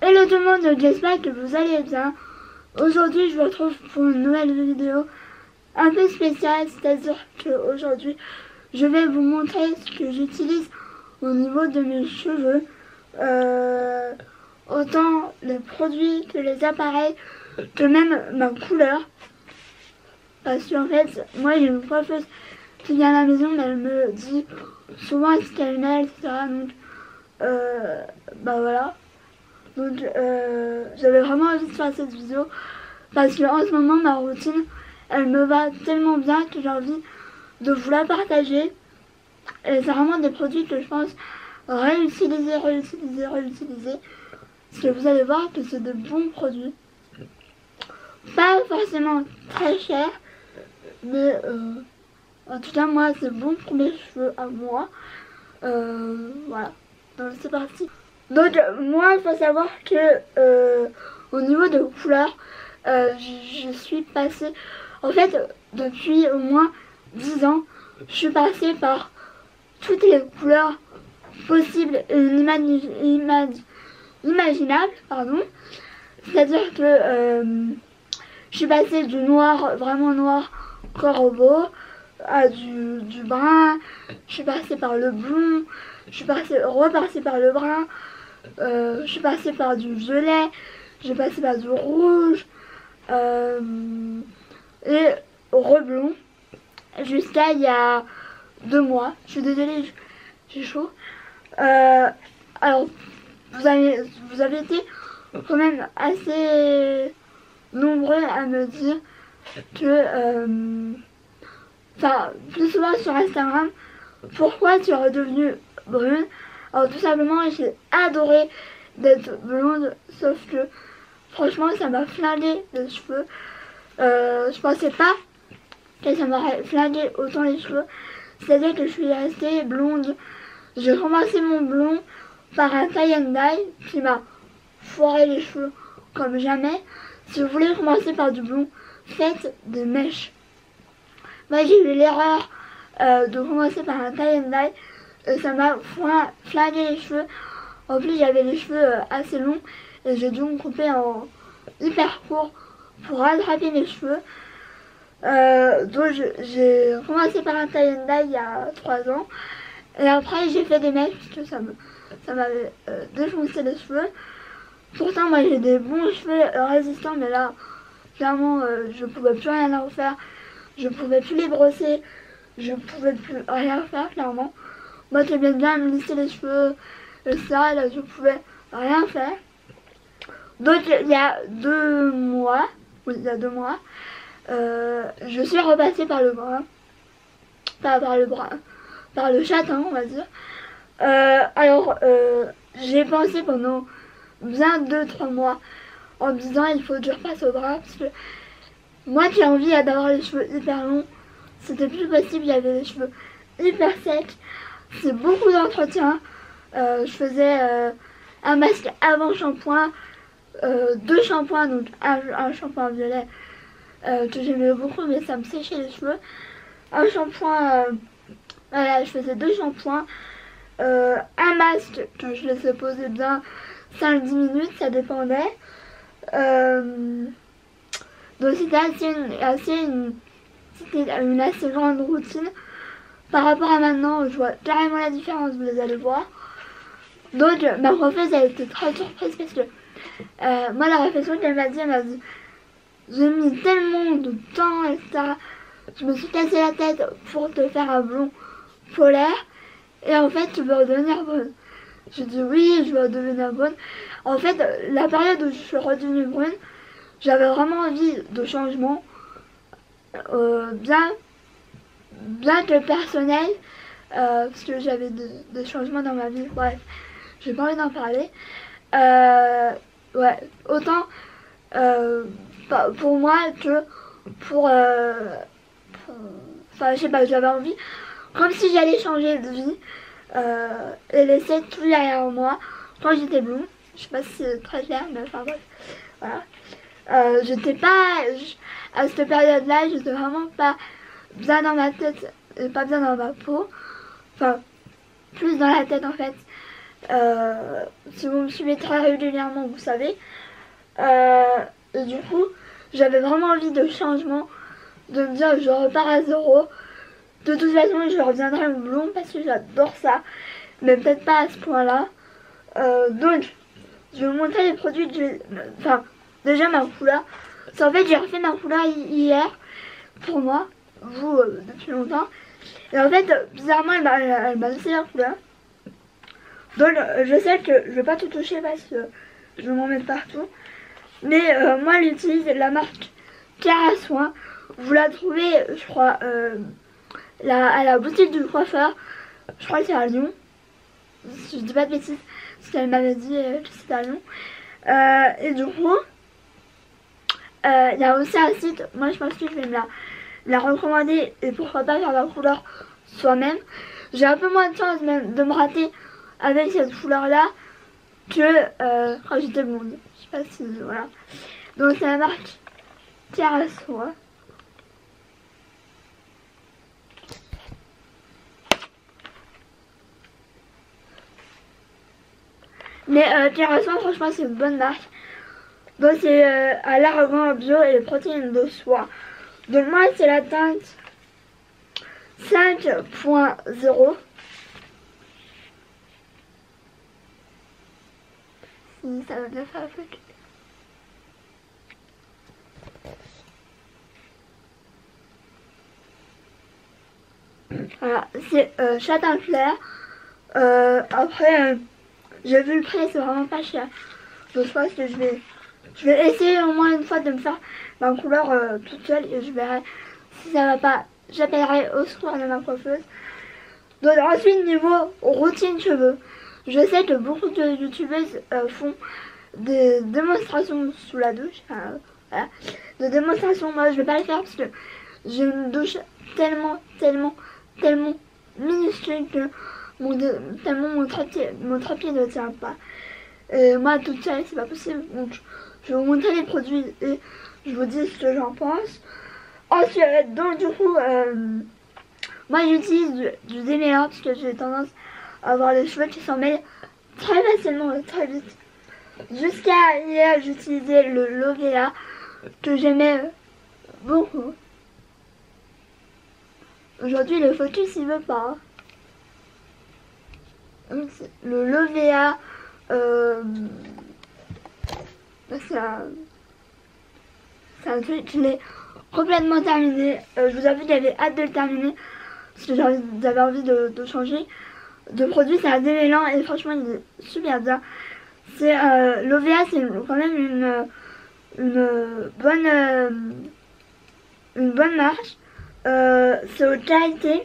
Hello tout le monde, j'espère que vous allez bien. Aujourd'hui je vous retrouve pour une nouvelle vidéo un peu spéciale, c'est-à-dire qu'aujourd'hui je vais vous montrer ce que j'utilise au niveau de mes cheveux. Autant les produits que les appareils, que même ma couleur. Parce qu'en fait, moi j'ai une coiffeuse qui vient à la maison, mais elle me dit souvent ce qu'elle met, etc. Donc, bah voilà. Donc j'avais vraiment envie de faire cette vidéo parce que en ce moment ma routine elle me va tellement bien que j'ai envie de vous la partager. Et c'est vraiment des produits que je pense réutiliser. Parce que vous allez voir que c'est de bons produits. Pas forcément très chers, mais en tout cas moi c'est bon pour mes cheveux à moi. Voilà, donc c'est parti. Donc moi il faut savoir que au niveau de couleur, je suis passée, en fait depuis au moins 10 ans, je suis passée par toutes les couleurs possibles et imaginables, pardon. C'est-à-dire que je suis passée du noir, vraiment noir, corbeau, à du brun, je suis passée par le blond, je suis repassée par le brun, je suis passée par du violet, j'ai passé par du rouge et reblond jusqu'à il y a 2 mois. Je suis désolée, j'ai chaud. Alors vous avez été quand même assez nombreux à me dire que enfin plus souvent sur Instagram, pourquoi tu es redevenue brune. Alors tout simplement j'ai adoré d'être blonde, sauf que franchement ça m'a flingué les cheveux. Je pensais pas que ça m'aurait flingué autant les cheveux. C'est-à-dire que je suis restée blonde. J'ai commencé mon blond par un tie and dye qui m'a foiré les cheveux comme jamais. Si vous voulez commencer par du blond, faites des mèches. Moi j'ai eu l'erreur de commencer par un tie and dye. Ça m'a flingué les cheveux. En plus j'avais les cheveux assez longs et j'ai dû me couper en hyper court pour rattraper mes cheveux. Donc j'ai commencé par un tie and dye il y a 3 ans. Et après j'ai fait des mèches parce que ça m'avait défoncé les cheveux. Pourtant moi j'ai des bons cheveux résistants, mais là clairement je pouvais plus rien en faire. Je pouvais plus les brosser. Je pouvais plus rien faire clairement. Moi qui aimais bien me lisser les cheveux et ça, là je pouvais rien faire. Donc il y a 2 mois, oui il y a 2 mois, je suis repassée par le brun. Pas par le brun, par le châtain on va dire. Alors j'ai pensé pendant bien 2-3 mois en me disant il faut que je repasse au brun parce que moi qui ai envie d'avoir les cheveux hyper longs, c'était plus possible, j'avais les cheveux hyper secs. C'est beaucoup d'entretien. Je faisais un masque avant shampoing, 2 shampoings, donc un shampoing violet que j'aimais beaucoup mais ça me séchait les cheveux. Un shampoing, voilà, je faisais 2 shampoings, un masque que je laissais poser bien 5-10 minutes, ça dépendait. Donc c'était une assez grande routine. Par rapport à maintenant, je vois carrément la différence, vous les allez voir. Donc ma coiffeuse a été très surprise parce que moi la réflexion qu'elle m'a dit, j'ai mis tellement de temps, etc. Je me suis cassé la tête pour te faire un blond polaire et en fait tu veux redevenir brune. J'ai dit oui, je veux redevenir brune. En fait la période où je suis redevenue brune, j'avais vraiment envie de changement bien que personnel, parce que j'avais des changements dans ma vie. Bref, j'ai pas envie d'en parler. Ouais, autant pour moi que pour enfin je sais pas, j'avais envie comme si j'allais changer de vie et laisser tout derrière moi quand j'étais blonde. Je sais pas si c'est très clair, mais enfin bref, voilà. J'étais pas à cette période là, j'étais vraiment pas bien dans ma tête et pas bien dans ma peau, enfin plus dans la tête en fait. Si vous me suivez très régulièrement, vous savez. Et du coup, j'avais vraiment envie de changement, de me dire je repars à zéro. De toute façon, je reviendrai au blond parce que j'adore ça, mais peut-être pas à ce point-là. Donc, je vais vous montrer les produits que j'ai. Enfin, déjà ma couleur. En fait, j'ai refait ma couleur hier pour moi, vous, depuis longtemps. Et en fait, bizarrement, elle m'a laissé la couleur. Donc, je sais que je vais pas tout toucher parce que je vais m'en mettre partout. Mais moi, j'utilise la marque Cara Soin. Vous la trouvez, je crois, à la boutique du coiffeur. Je crois que c'est à Lyon. Si je dis pas de bêtises, parce qu'elle m'avait dit que c'était à Lyon. Et du coup, il y a aussi un site. Moi, je pense que je vais me la recommander. Et pourquoi pas faire la couleur soi-même. J'ai un peu moins de chance même de me rater avec cette couleur là que quand j'étais blonde. Je sais pas si voilà. Donc c'est la marque Cara Soin. Mais Cara Soin, franchement, c'est une bonne marque. Donc c'est à l'argan bio et les protéines de soie. Donc moi, c'est la teinte 5.0. Si ça va bien faire avec. Voilà, c'est châtain clair. Après, j'ai vu le prix, c'est vraiment pas cher. Donc je pense que je vais essayer au moins une fois de me faire ma couleur toute seule et je verrai si ça va pas. J'appellerai au secours de ma coiffeuse. Donc ensuite, niveau routine cheveux, je sais que beaucoup de youtubeuses font des démonstrations sous la douche. Voilà. De démonstrations, moi je vais pas le faire parce que j'ai une douche tellement minuscule que tellement mon trépied ne tient pas. Et moi toute seule c'est pas possible. Donc je vais vous montrer les produits et je vous dis ce que j'en pense. Ensuite, donc du coup, moi j'utilise du démêlant parce que j'ai tendance à avoir les cheveux qui s'en mêlent très facilement et très vite. Jusqu'à hier, j'utilisais le Lovea que j'aimais beaucoup. Aujourd'hui, le focus il veut pas. Le Lovea, c'est un truc, je l'ai complètement terminé. Je vous avoue que j'avais hâte de le terminer parce que j'avais envie de changer de produit. C'est un démêlant et franchement, il est super bien. C'est Lovea, c'est quand même une bonne marque. C'est haute qualité,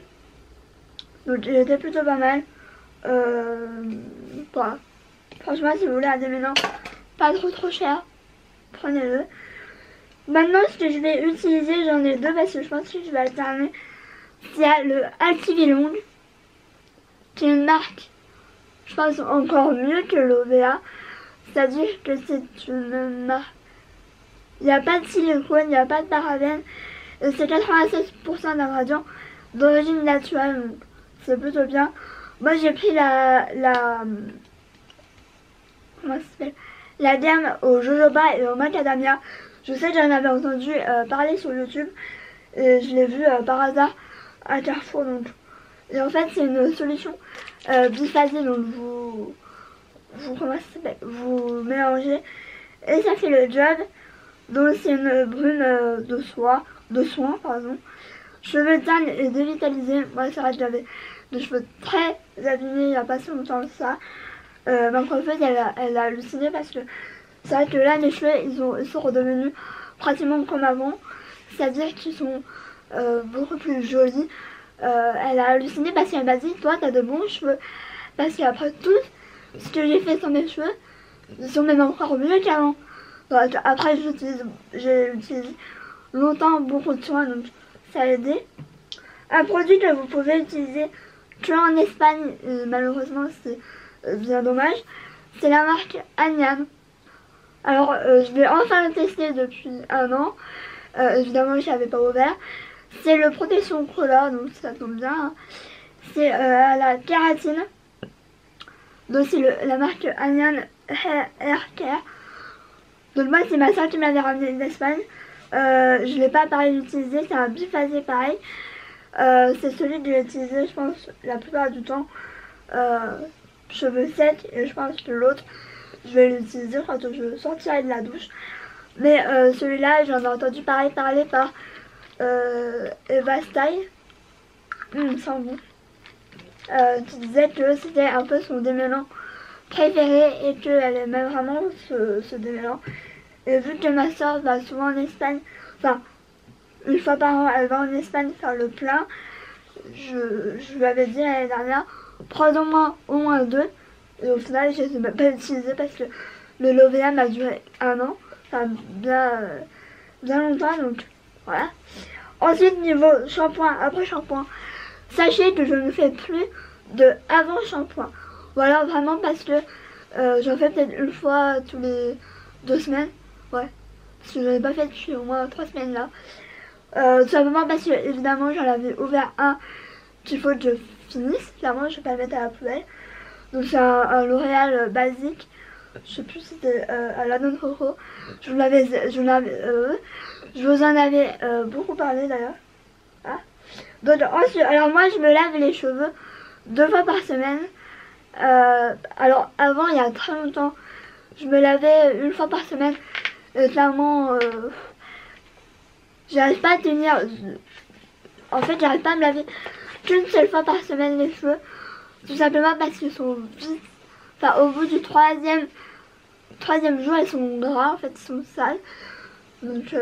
donc il était plutôt pas mal. Voilà. Franchement, si vous voulez un démêlant pas trop cher, prenez-le. Maintenant, ce que je vais utiliser, j'en ai deux parce que je pense que je vais alterner. C'est le Activilong, qui est une marque, je pense, encore mieux que Lovea. C'est-à-dire que c'est une marque. Il n'y a pas de silicone, il n'y a pas de parabènes. Et c'est 96% d'ingrédients d'origine naturelle. Donc c'est plutôt bien. Moi, j'ai pris comment ça s'appelle, la gamme au jojoba et au macadamia. Je sais que j'en avais entendu parler sur YouTube et je l'ai vu par hasard à Carrefour. Donc. Et en fait, c'est une solution biphasique. Donc comment ça s'appelle, vous mélangez et ça fait le job. Donc c'est une brune de soin, pardon. Cheveux terne et dévitalisés. Moi, c'est vrai que j'avais des cheveux très abîmés il n'y a pas si longtemps que ça. Ma coiffeuse, elle a halluciné parce que c'est vrai que là, mes cheveux, ils sont redevenus pratiquement comme avant. C'est-à-dire qu'ils sont beaucoup plus jolis. Elle a halluciné parce qu'elle m'a dit, toi, t'as de bons cheveux. Parce qu'après tout ce que j'ai fait sur mes cheveux, ils sont même encore mieux qu'avant. Après, j'ai utilisé longtemps beaucoup de soins, donc ça a aidé. Un produit que vous pouvez utiliser que en Espagne, malheureusement c'est bien dommage, c'est la marque Agnam. Alors je vais enfin le tester depuis un an. Évidemment je n'avais pas ouvert. C'est le protection color, donc ça tombe bien. Hein. C'est à la kératine. Donc c'est la marque Anian Hair Care. Donc moi c'est ma soeur qui me l'avait ramené d'Espagne. Je l'ai pas pareil utilisé, c'est un biphasé pareil. C'est celui que j'ai utilisé je pense la plupart du temps. Cheveux secs, et je pense que l'autre je vais l'utiliser quand je sortirai de la douche. Mais celui-là j'en ai entendu parler par Eva Style. Sans goût. Qui disait que c'était un peu son démêlant préféré et qu'elle aimait vraiment ce démêlant. Et vu que ma soeur va souvent en Espagne, enfin une fois par an elle va en Espagne faire le plein, je lui avais dit l'année dernière, prends-en au moins 2. Et au final je ne les ai même pas utilisés parce que le Lovea m'a duré 1 an, enfin bien longtemps, donc voilà. Ensuite niveau shampoing, après shampoing, sachez que je ne fais plus de avant shampoing. Voilà, vraiment parce que j'en fais peut-être une fois tous les 2 semaines. Ouais, parce que je n'en ai pas fait depuis au moins 3 semaines là. Tout simplement parce que évidemment j'en avais ouvert un qu'il faut que je finisse. Clairement je vais pas le mettre à la poubelle. Donc c'est un L'Oréal basique. Je sais plus si c'était à la non coco. Je vous en avais beaucoup parlé d'ailleurs. Ah. Donc ensuite, alors moi je me lave les cheveux 2 fois par semaine. Alors avant il y a très longtemps je me lavais 1 fois par semaine. Et clairement j'arrive pas à tenir. En fait j'arrive pas à me laver qu'une seule fois par semaine les cheveux. Tout simplement parce qu'ils sont vite. Enfin au bout du troisième jour ils sont gras en fait, ils sont sales. Donc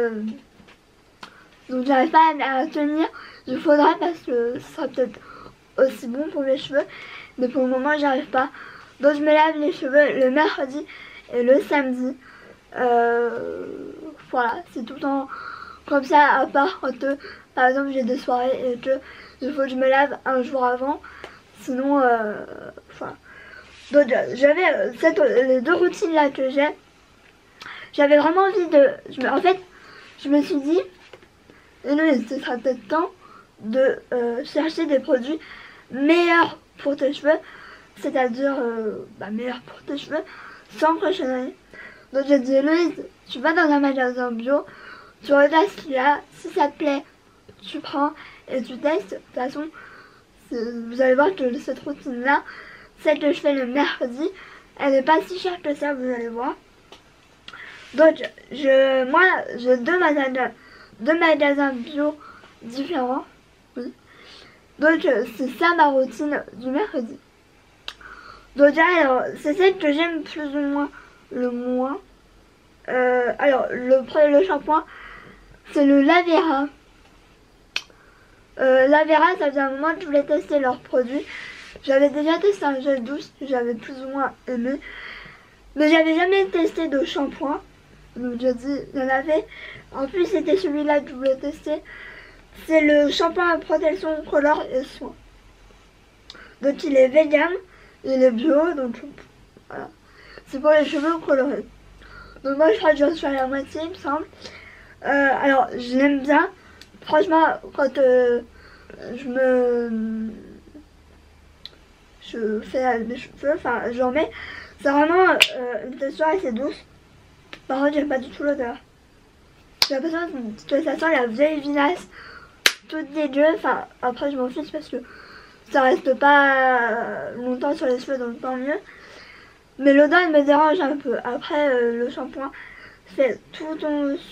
j'arrive pas à tenir. Il faudra parce que ce sera peut-être aussi bon pour mes cheveux. Mais pour le moment j'arrive pas. Donc je me lave les cheveux le mercredi et le samedi. Voilà, c'est tout le temps comme ça, à part quand par exemple j'ai des soirées et que il faut que je me lave un jour avant. Sinon, enfin. Donc j'avais les 2 routines là que j'avais vraiment envie de. En fait, je me suis dit, ce sera peut-être temps de chercher des produits meilleurs pour tes cheveux, c'est-à-dire meilleurs pour tes cheveux, sans cochonnerie. Donc j'ai dit, Héloïse, tu vas dans un magasin bio, tu regardes ce qu'il y a, si ça te plaît, tu prends et tu testes. De toute façon, vous allez voir que cette routine-là, celle que je fais le mercredi, elle n'est pas si chère que ça, vous allez voir. Donc, moi, j'ai 2 magasins bio différents. Oui. Donc, c'est ça ma routine du mercredi. Donc, alors, c'est celle que j'aime plus ou moins le moins. Alors, le shampoing, c'est le Lavera. Lavera, ça faisait un moment que je voulais tester leurs produits. J'avais déjà testé un gel douche que j'avais plus ou moins aimé. Mais j'avais jamais testé de shampoing. Donc j'ai dit, il y en avait. En plus, c'était celui-là que je voulais tester. C'est le shampoing à protection color et soin. Donc il est vegan, il est bio, donc voilà. C'est pour les cheveux colorés. Donc moi je crois que j'en suis à la moitié, il me semble. Alors je l'aime bien. Franchement, quand je fais mes cheveux, enfin j'en mets, c'est vraiment une texture assez douce. Par contre j'aime pas du tout l'odeur. J'ai l'impression que ça sent la vieille vinasse toute dégueu. Enfin après je m'en fiche parce que ça reste pas longtemps sur les cheveux, donc tant mieux. Mais l'odeur elle me dérange un peu. Après le shampoing fait tout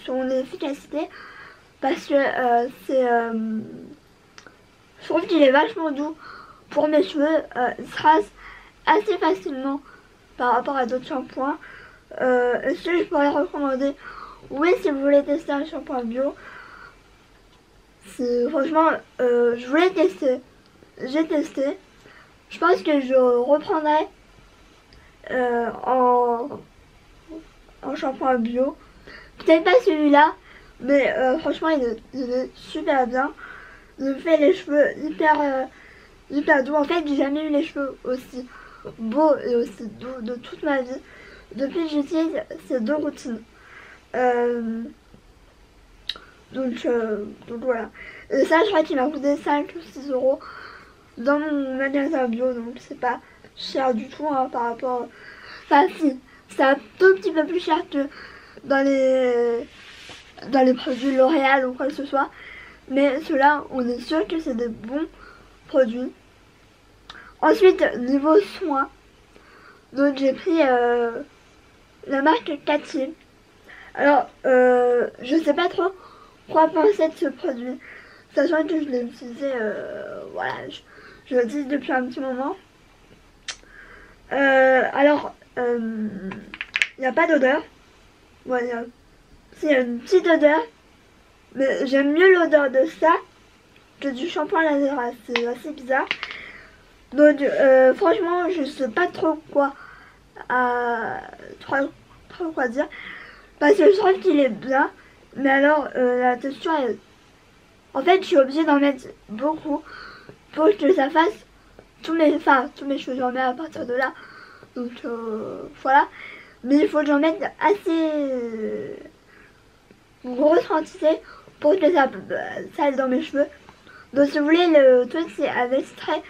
son efficacité. Parce que je trouve qu'il est vachement doux pour mes cheveux. Il se rase assez facilement par rapport à d'autres shampoings. Est-ce que je pourrais recommander? Oui, si vous voulez tester un shampoing bio. Franchement, je voulais tester. J'ai testé. Je pense que je reprendrai en shampoing bio. Peut-être pas celui-là. Mais franchement il est super bien. Il me fait les cheveux hyper doux. En fait j'ai jamais eu les cheveux aussi beaux et aussi doux de toute ma vie. Depuis que j'utilise ces 2 routines. Donc voilà. Et ça je crois qu'il m'a coûté 5 ou 6 euros. dans mon magasin bio, donc c'est pas cher du tout hein, par rapport... Enfin si, c'est un tout petit peu plus cher que dans les produits L'Oréal ou quoi que ce soit. Mais ceux-là, on est sûr que c'est des bons produits. Ensuite, niveau soins, donc j'ai pris la marque Cathy. Alors, je sais pas trop quoi penser de ce produit, sachant que je l'ai utilisé, voilà, je l'utilise depuis un petit moment. Alors, il n'y a pas d'odeur. Voilà, il y a une petite odeur, mais j'aime mieux l'odeur de ça que du shampoing laser. C'est assez bizarre. Donc, franchement, je sais pas trop quoi, trop quoi dire. Parce que je trouve qu'il est bien, mais alors la texture est... En fait, je suis obligée d'en mettre beaucoup pour que ça fasse tous mes cheveux, j'en mets à partir de là. Donc voilà. Mais il faut que j'en mette assez grosse quantité pour que ça aille dans mes cheveux. Donc si vous voulez, le truc c'est un extrait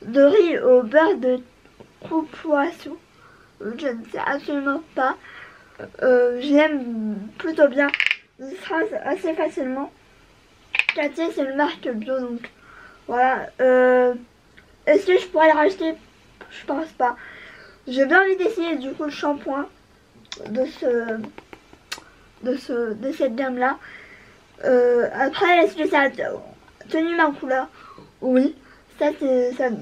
de riz au beurre de poisson. Je ne sais absolument pas. Je l'aime plutôt bien. Il se rince assez facilement. Cathy, c'est une marque bio, donc voilà. Est-ce que je pourrais le racheter? Je pense pas. J'ai bien envie d'essayer du coup le shampoing de cette gamme là. Après, est-ce que ça a tenu ma couleur? Oui. Ça,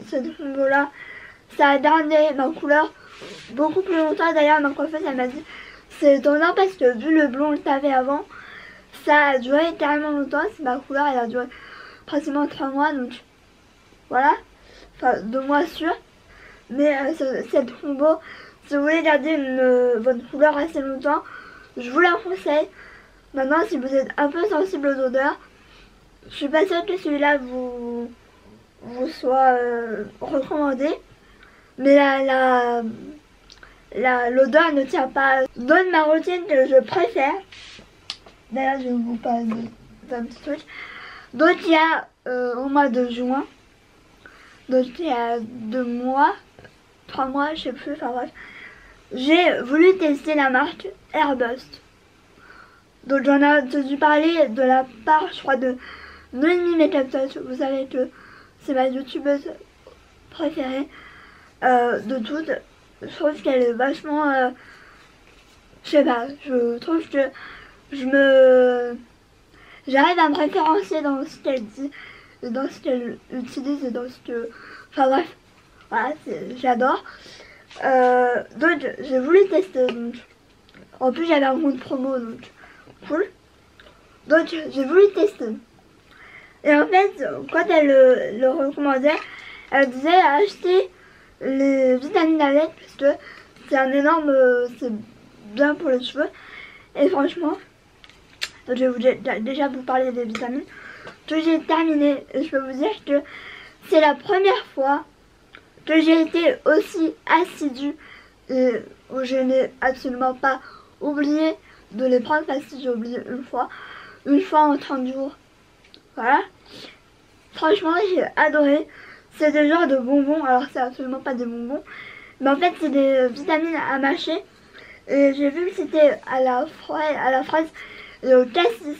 cette combo là, ça a gardé ma couleur beaucoup plus longtemps. D'ailleurs, ma coiffeuse, elle m'a dit c'est étonnant parce que vu le blond que t'avais avant, ça a duré carrément longtemps. C'est ma couleur, elle a duré pratiquement 3 mois, donc voilà. Enfin, 2 mois sûrs. Mais cette combo, si vous voulez garder votre couleur assez longtemps, je vous la conseille. Maintenant, si vous êtes un peu sensible aux odeurs, je suis pas sûre que celui-là vous soit recommandé. Mais l'odeur ne tient pas. Dans ma routine que je préfère, d'ailleurs je vais vous parler d'un petit truc. Donc il y a au mois de juin, donc il y a 2 mois, 3 mois, je sais plus, enfin bref, j'ai voulu tester la marque Airbust. Donc j'en ai entendu parler de la part, je crois, de Noémie Makeup Touch. Vous savez que c'est ma youtubeuse préférée de toutes. Je trouve qu'elle est vachement... je sais pas, je trouve que j'arrive à me référencier dans ce qu'elle dit, dans ce qu'elle utilise et dans ce que... Enfin bref, voilà, j'adore. Donc j'ai voulu tester. Donc, en plus j'avais un compte promo, donc cool. Donc j'ai voulu tester. Et en fait, quand elle le recommandait, elle disait acheter les vitamines avec parce que c'est un énorme... c'est bien pour les cheveux. Et franchement, donc je vais déjà vous parler des vitamines que j'ai terminé. Et je peux vous dire que c'est la première fois que j'ai été aussi assidue et où je n'ai absolument pas oublié de les prendre parce que j'ai oublié une fois en 30 jours. Voilà. Franchement, j'ai adoré. C'est des genres de bonbons. Alors, c'est absolument pas des bonbons. Mais en fait, c'est des vitamines à mâcher. Et j'ai vu que c'était à la fraise et au cassis.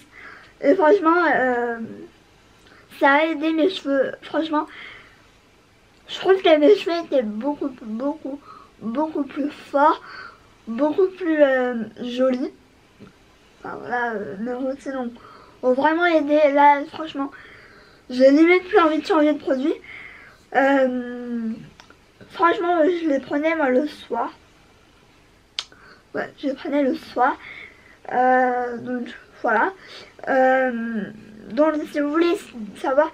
Et franchement, ça a aidé mes cheveux. Franchement, je trouve que mes cheveux étaient beaucoup plus forts. Beaucoup plus jolis. Enfin, voilà, mes routines ont vraiment aidé. Là, franchement, j'ai limite plus envie de changer de produit. Franchement, je les prenais moi le soir. Ouais, je les prenais le soir. Donc voilà. Donc si vous voulez savoir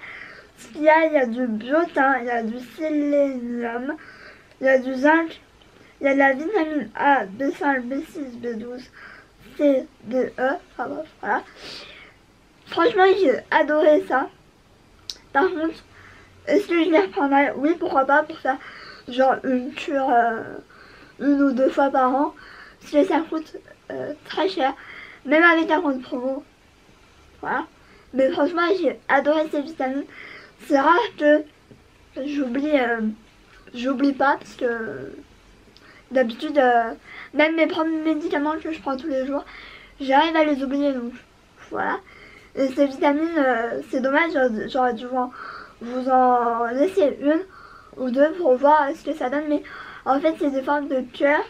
ce qu'il y a du biotin, il y a du sélénium, il y a du zinc, il y a de la vitamine A, B5, B6, B12, C, D, E. Enfin bref, voilà. Franchement, j'ai adoré ça. Par contre, est-ce que je les reprendrai? Oui, pourquoi pas, pour faire genre une cure 1 ou 2 fois par an. Parce que ça coûte très cher, même avec un compte promo. Voilà. Mais franchement, j'ai adoré ces vitamines. C'est rare que j'oublie pas parce que d'habitude, même mes premiers médicaments que je prends tous les jours, j'arrive à les oublier, donc voilà. Et ces vitamines, c'est dommage, j'aurais dû vous en laisser une ou deux pour voir ce que ça donne, mais en fait c'est des formes de cœur,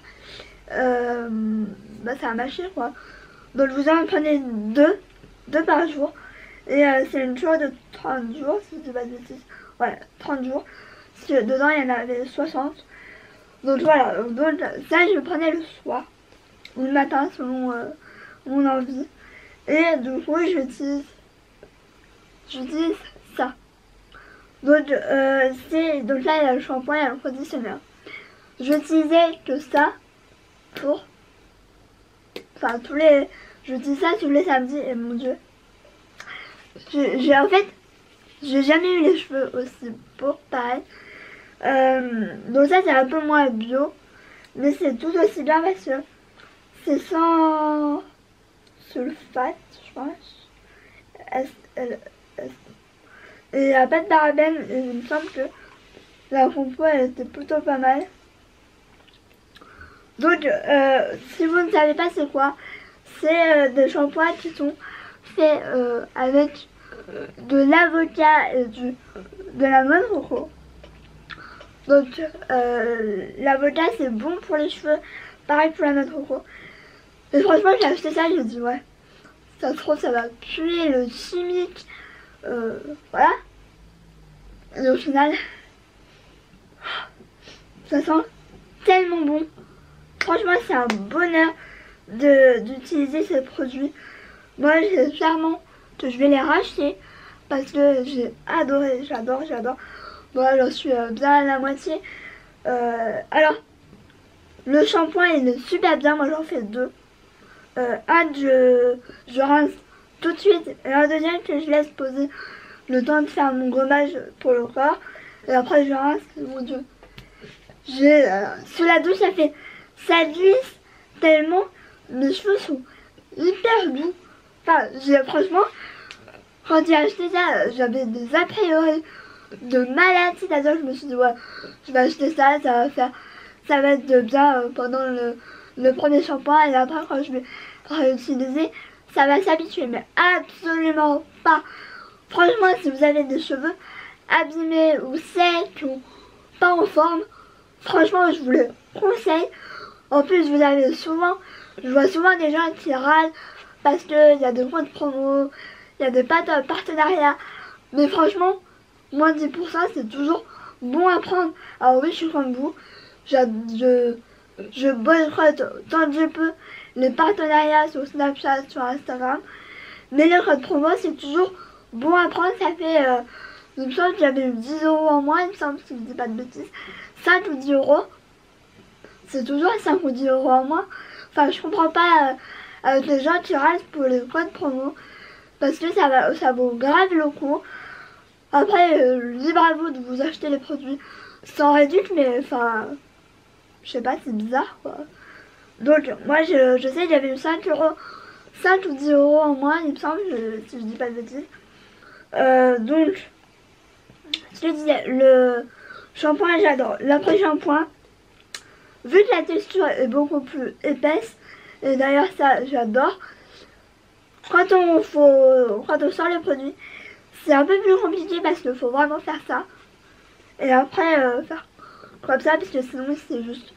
ça a mâché quoi. Donc vous en prenez deux par jour, et c'est une chose de 30 jours, si je dis pas de bêtises, ouais, 30 jours, parce que dedans il y en avait 60. Donc voilà, donc ça je prenais le soir ou le matin selon mon envie. Et du coup j'utilise ça. Donc, donc là il y a le shampoing et le conditionneur. J'utilisais que ça pour... Enfin j'utilise ça tous les samedis et mon dieu. En fait, j'ai jamais eu les cheveux aussi beaux, pareil. Donc ça c'est un peu moins bio, mais c'est tout aussi bien parce que c'est sans sulfate, je pense, et il n'y a pas de parabènes, et il me semble que la compo elle était plutôt pas mal. Donc si vous ne savez pas c'est quoi, c'est des shampoings qui sont faits avec de l'avocat et de la noix de coco. Donc l'avocat c'est bon pour les cheveux, pareil pour la noix de coco. Et franchement j'ai acheté ça et j'ai dit ouais, ça se trouve ça va puer le chimique, voilà. Et au final, ça sent tellement bon. Franchement c'est un bonheur d'utiliser ces produits. Moi j'espère que je vais les racheter parce que j'ai adoré, j'adore. Voilà, j'en suis bien à la moitié. Alors, le shampoing il est super bien, moi j'en fais deux. Un je rince tout de suite et un deuxième que je laisse poser le temps de faire mon gommage pour le corps. Et après je rince, mon dieu. Sous la douche ça glisse tellement, mes cheveux sont hyper doux. Enfin, franchement, quand j'ai acheté ça, j'avais des a priori de malade, c'est-à-dire que je me suis dit ouais, je vais acheter ça, ça va être bien pendant le premier shampoing, et après quand je vais réutiliser, ça va s'habituer, mais absolument pas. Franchement, si vous avez des cheveux abîmés ou secs ou pas en forme, franchement je vous le conseille. En plus je vois souvent des gens qui râlent parce qu'il y a des comptes promo, il y a des partenariats, mais franchement moins de 10% c'est toujours bon à prendre. Alors oui, je suis comme vous, je boycotte tant que je peux les partenariats sur Snapchat, sur Instagram, mais le code promo c'est toujours bon à prendre. Ça fait, il me semble que j'avais eu 10 € en moins, il me semble, si je dis pas de bêtises, 5 ou 10 €, c'est toujours 5 ou 10 € en moins. Enfin je comprends pas avec les gens qui râlent pour les codes promo, parce que ça vaut grave le coup. Après, libre à vous de vous acheter les produits sans réduc, mais enfin, je sais pas, c'est bizarre quoi. Donc, moi je sais que j'avais eu 5 ou 10 € en moins, il me semble, si je dis pas de bêtises. Donc, je te disais, le shampoing j'adore. L'après-shampoing, vu que la texture est beaucoup plus épaisse, et d'ailleurs ça j'adore, quand on sort les produits, c'est un peu plus compliqué parce qu'il faut vraiment faire ça. Et après faire comme ça, parce que sinon c'est juste...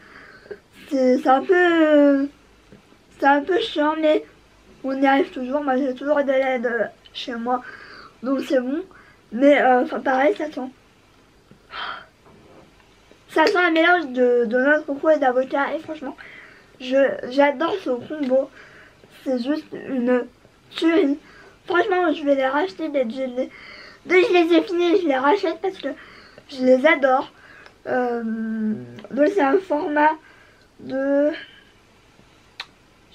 C'est un peu chiant, mais on y arrive toujours. Moi j'ai toujours de l'aide chez moi, donc c'est bon. Mais pareil, ça sent un mélange de noix de coco et d'avocat. Et franchement, j'adore ce combo. C'est juste une tuerie. Franchement, je vais les racheter dès que je les ai finis, je les rachète parce que je les adore. Donc c'est un format de...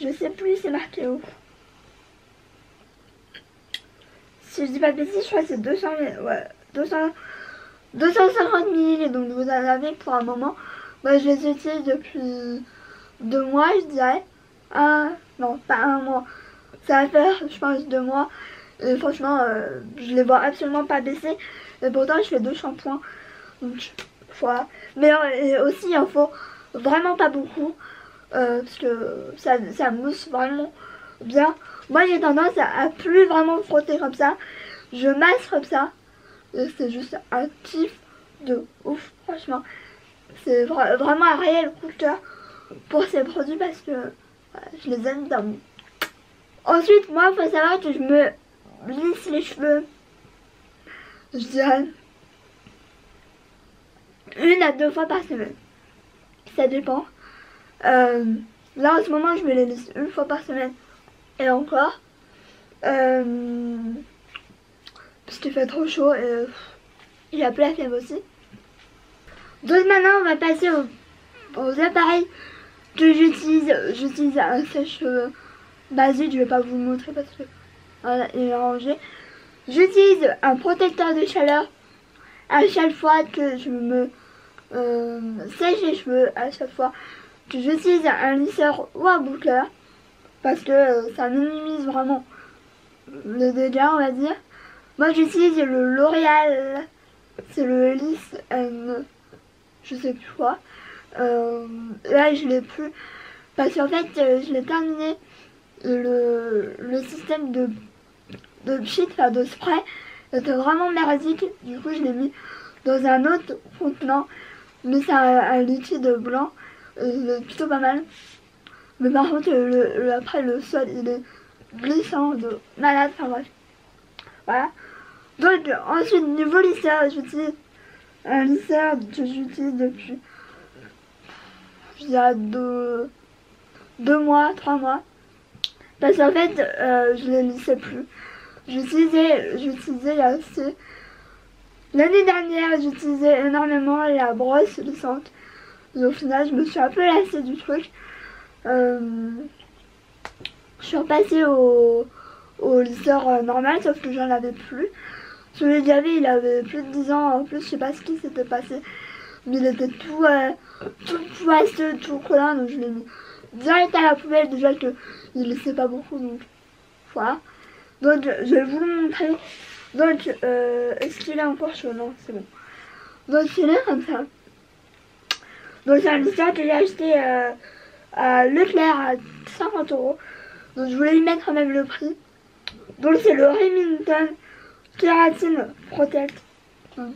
Je sais plus, c'est marqué où. Si je dis pas de bêtises, je crois que c'est 250 ml, donc vous en avez pour un moment. Moi je les utilise depuis 2 mois, je dirais. Non, pas un mois. Ça va faire, je pense, 2 mois. Et franchement, je les vois absolument pas baisser. Et pourtant, je fais 2 shampoings. Donc voilà. Mais et aussi il en faut vraiment pas beaucoup. Parce que ça mousse vraiment bien. Moi j'ai tendance à plus vraiment frotter comme ça. Je masse comme ça. Et c'est juste un kiff de ouf, franchement. C'est vraiment un réel coup de cœur pour ces produits parce que voilà, je les aime d'amour. Ensuite, moi, il faut savoir que je me lisse les cheveux, je dirais, 1 à 2 fois par semaine. Ça dépend. Là, en ce moment, je me les lisse 1 fois par semaine. Et encore. Parce qu'il fait trop chaud et il a plus la flemme aussi. Donc maintenant, on va passer aux appareils que j'utilise. J'utilise un sèche-cheveux basique, je vais pas vous le montrer parce que voilà, il est rangé. J'utilise un protecteur de chaleur à chaque fois que je me sèche les cheveux, à chaque fois que j'utilise un lisseur ou un boucleur parce que ça minimise vraiment le dégât, on va dire. Moi j'utilise le L'Oréal, c'est le lisse je sais plus quoi. Là je l'ai plus parce qu'en fait je l'ai terminé le système de pchit, enfin de spray était vraiment merdique. Du coup je l'ai mis dans un autre contenant, mais c'est un liquide blanc, c'est plutôt pas mal. Mais par contre après le sol il est glissant de malade, enfin bref. Voilà. Donc ensuite niveau lisseur, j'utilise un lisseur que j'utilise depuis il y a 2 mois, 3 mois. Parce qu'en fait je ne lissais plus. J'utilisais l'année dernière, j'utilisais énormément la brosse lissante. Et au final, je me suis un peu lassée du truc. Je suis repassée au lisseur normal, sauf que j'en avais plus. Celui que j'avais, il avait plus de 10 ans. En plus, je sais pas ce qui s'était passé. Mais il était tout poisseux, tout collant. Donc je l'ai mis direct à la poubelle. Déjà qu'il laissait pas beaucoup. Donc voilà. Donc je vais vous le montrer. Donc est-ce qu'il est encore chaud? Non, c'est bon. Donc il est comme ça. Donc c'est un lisseur que j'ai acheté à Leclerc à 50 €. Donc je voulais lui mettre quand même le prix. Donc c'est le Remington Keratin Protect. Donc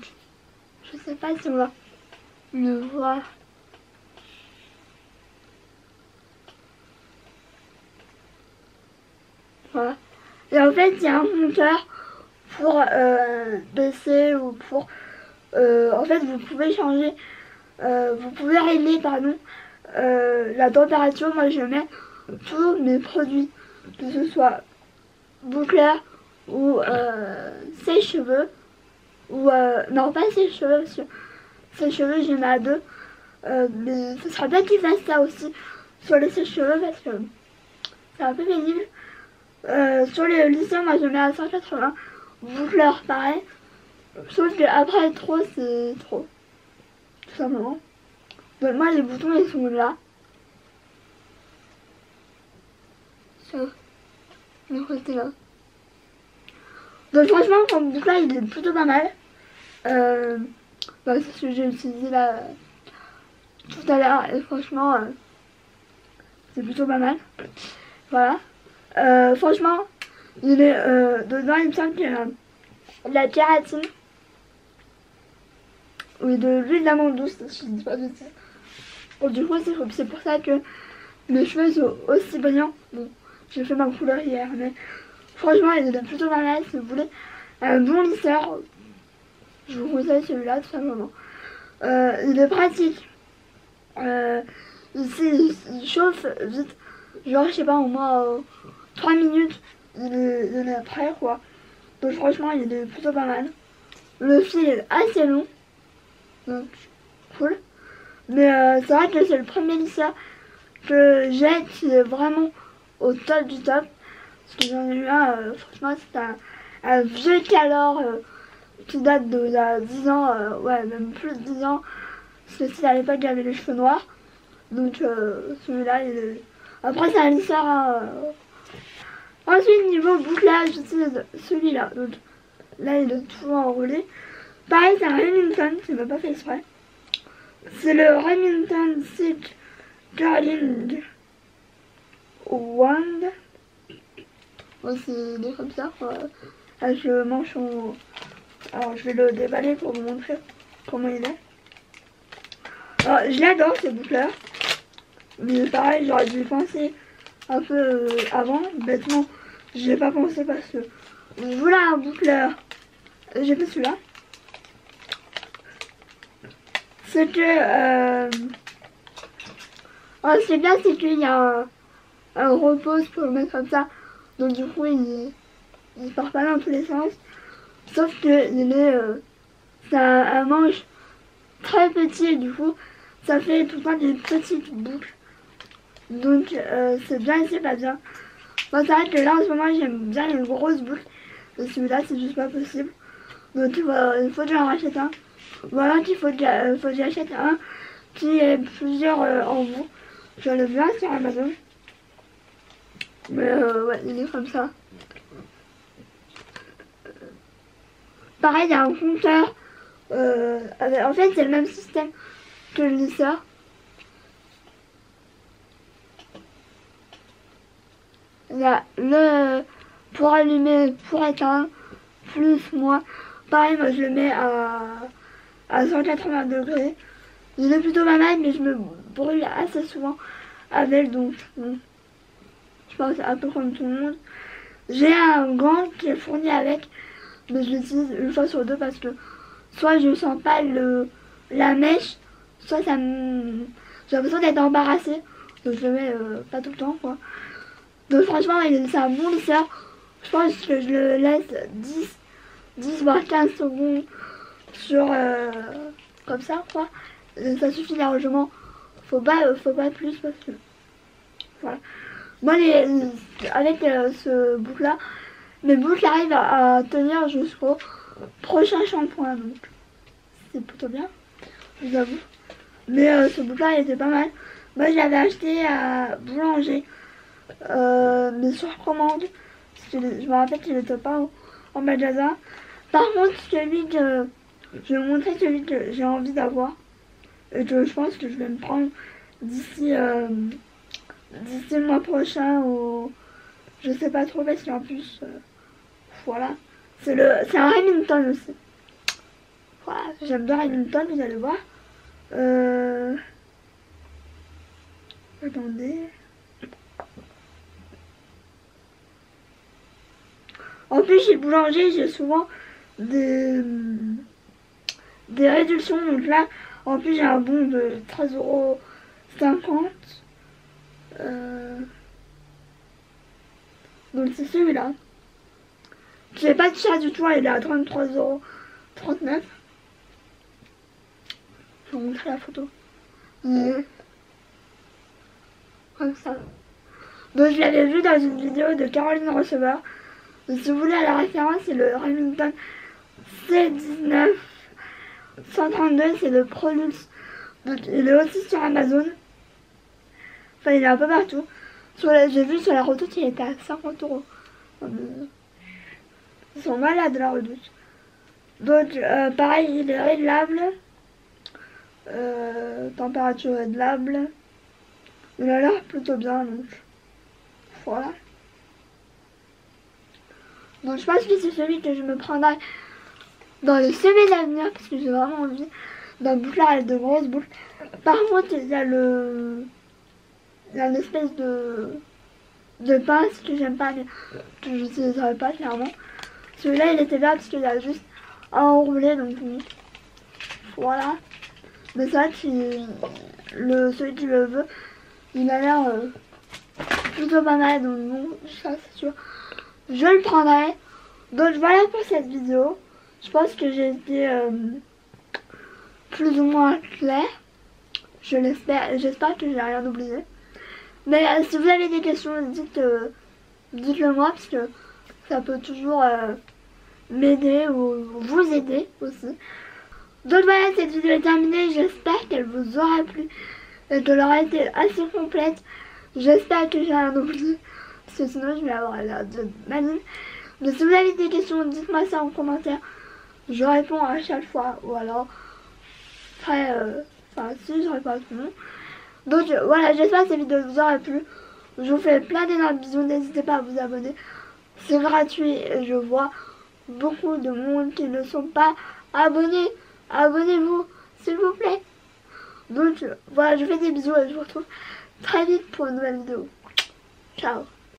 je sais pas si on va le voir. Voilà. Et en fait il y a un compteur pour baisser ou pour en fait vous pouvez changer vous pouvez régler pardon la température. Moi je mets tous mes produits, que ce soit boucleur ou sèche-cheveux ou non pas sèche-cheveux parce que sèche-cheveux je mets à 2 mais ce sera bien qu'ils fassent ça aussi sur les sèche-cheveux parce que c'est un peu pénible. Sur les lisseurs, moi je mets à 180. Boucleur pareil. Sauf que après trop c'est trop. Tout simplement. Donc moi les boutons ils sont là. Sur le côté là. Donc franchement comme boucleur il est plutôt pas mal. C'est ce que j'ai utilisé là tout à l'heure et franchement c'est plutôt pas mal. Voilà. Franchement, il est dedans, il me semble qu'il y a de la kératine. Oui, de l'huile d'amande douce, si je dis pas de bêtises. Bon, du coup, c'est pour ça que mes cheveux sont aussi brillants. Bon, j'ai fait ma couleur hier, mais franchement, il est plutôt pas mal. Si vous voulez un bon lisseur, je vous conseille celui-là, tout simplement. Il est pratique. Ici, il chauffe vite. Genre, je sais pas, au moins 3 minutes, il est prêt, quoi. Donc, franchement, il est plutôt pas mal. Le fil est assez long. Donc, cool. Mais c'est vrai que c'est le premier lisseur que j'ai qui est vraiment au top du top. Parce que j'en ai eu un, franchement, c'est un vieux Calor qui date d'il y a 10 ans, ouais, même plus de 10 ans. Parce que à l'époque, j'avais les cheveux noirs. Donc, celui-là, il est... Après, c'est un lisseur. Ensuite, niveau bouclage, j'utilise celui-là. Donc, là, il est toujours enroulé. Pareil, c'est un Remington, c'est même pas fait exprès. C'est le Remington Siege Curling Wand. Bon, c'est des comme ça, quoi. Avec le manchon. Alors, je vais le déballer pour vous montrer comment il est. Alors, je l'adore, ces boucles-là. Mais pareil, j'aurais dû penser un peu avant. Bêtement, je n'ai pas pensé parce que je voulais un boucleur. J'ai fait celui-là. C'est que c'est bien, c'est qu'il y a un repose pour le mettre comme ça. Donc du coup il part pas dans tous les sens. Sauf que c'est un manche très petit et du coup ça fait tout le temps des petites boucles. Donc c'est bien et c'est pas bien. Bon, c'est vrai que là en ce moment j'aime bien les grosses boucles. Et celui-là c'est juste pas possible. Donc il faut que j'en rachète un. Voilà qu'il faut que j'achète un qui est plusieurs en bout. Je le vois sur Amazon. Mais ouais, il est comme ça. Pareil, il y a un compteur. En fait, c'est le même système que le lisseur. Il y a le pour allumer, pour éteindre, plus moins. Pareil, moi je le mets à 180 degrés. Il est plutôt pas mal, mais je me brûle assez souvent avec, donc je pense un peu comme tout le monde. J'ai un gant qui est fourni avec, mais je l'utilise une fois sur deux parce que soit je sens pas la mèche, soit j'ai l'impression d'être embarrassée, donc je le mets pas tout le temps, quoi. Donc franchement, c'est un bon lisseur. Je pense que je le laisse 10 voire 15 secondes sur comme ça, quoi. Ça suffit largement. Faut pas plus parce que voilà. Moi avec ce boucle là, mes boucles arrivent à tenir jusqu'au prochain shampoing, donc c'est plutôt bien, je vous avoue. Mais ce boucle là il était pas mal. Moi je l'avais acheté à Boulanger, mais sur commande. Je me rappelle qu'il n'était pas en magasin. Par contre celui que je vais vous montrer, celui que j'ai envie d'avoir et que je pense que je vais me prendre d'ici le mois prochain, ou je sais pas trop, parce qu'en plus voilà, c'est un Remington aussi. Voilà, j'aime bien Remington, vous allez voir. Attendez. En plus chez le boulanger j'ai souvent des réductions, donc là en plus j'ai un bon de 13,50 €. Donc c'est celui-là. Je n'ai pas de chat du tout, il est à 33,39 €. Je vais vous montrer la photo. Comme ça. Donc je l'avais vu dans une vidéo de Caroline Receveur. Donc, si vous voulez la référence, c'est le Remington C19 132, c'est le Prolux. Donc il est aussi sur Amazon. Enfin il est un peu partout. J'ai vu sur la redoute il était à 50 €. Ils sont malades la redoute. Donc pareil, il est réglable. Température réglable. Il a l'air plutôt bien, donc voilà. Donc je pense que c'est celui que je me prendrai dans les semaines à venir, parce que j'ai vraiment envie d'un bouclard avec de grosses boucles. Par contre, il y a une espèce de pince que j'aime pas, mais que je n'utiliserai pas clairement. Celui-là il était bien parce qu'il a juste à enrouler, donc voilà. Mais ça, celui qui le veut, il a l'air plutôt pas mal, donc bon, ça c'est sûr, je le prendrai. Donc voilà pour cette vidéo. Je pense que j'ai été plus ou moins claire. Je l'espère, j'espère que j'ai rien oublié. Mais si vous avez des questions, dites-le moi, parce que ça peut toujours m'aider ou vous aider aussi. Donc voilà, cette vidéo est terminée. J'espère qu'elle vous aura plu et qu'elle aura été assez complète. J'espère que j'ai rien oublié, parce que sinon je vais avoir l'air de maligne. Mais si vous avez des questions, dites-moi ça en commentaire. je réponds à chaque fois. Ou alors, après, si je réponds à tout le monde. Donc voilà, j'espère que cette vidéo vous aura plu. Je vous fais plein d'énormes bisous, n'hésitez pas à vous abonner. C'est gratuit et je vois beaucoup de monde qui ne sont pas abonnés. Abonnez-vous, s'il vous plaît. Donc voilà, je vous fais des bisous et je vous retrouve très vite pour une nouvelle vidéo. Ciao.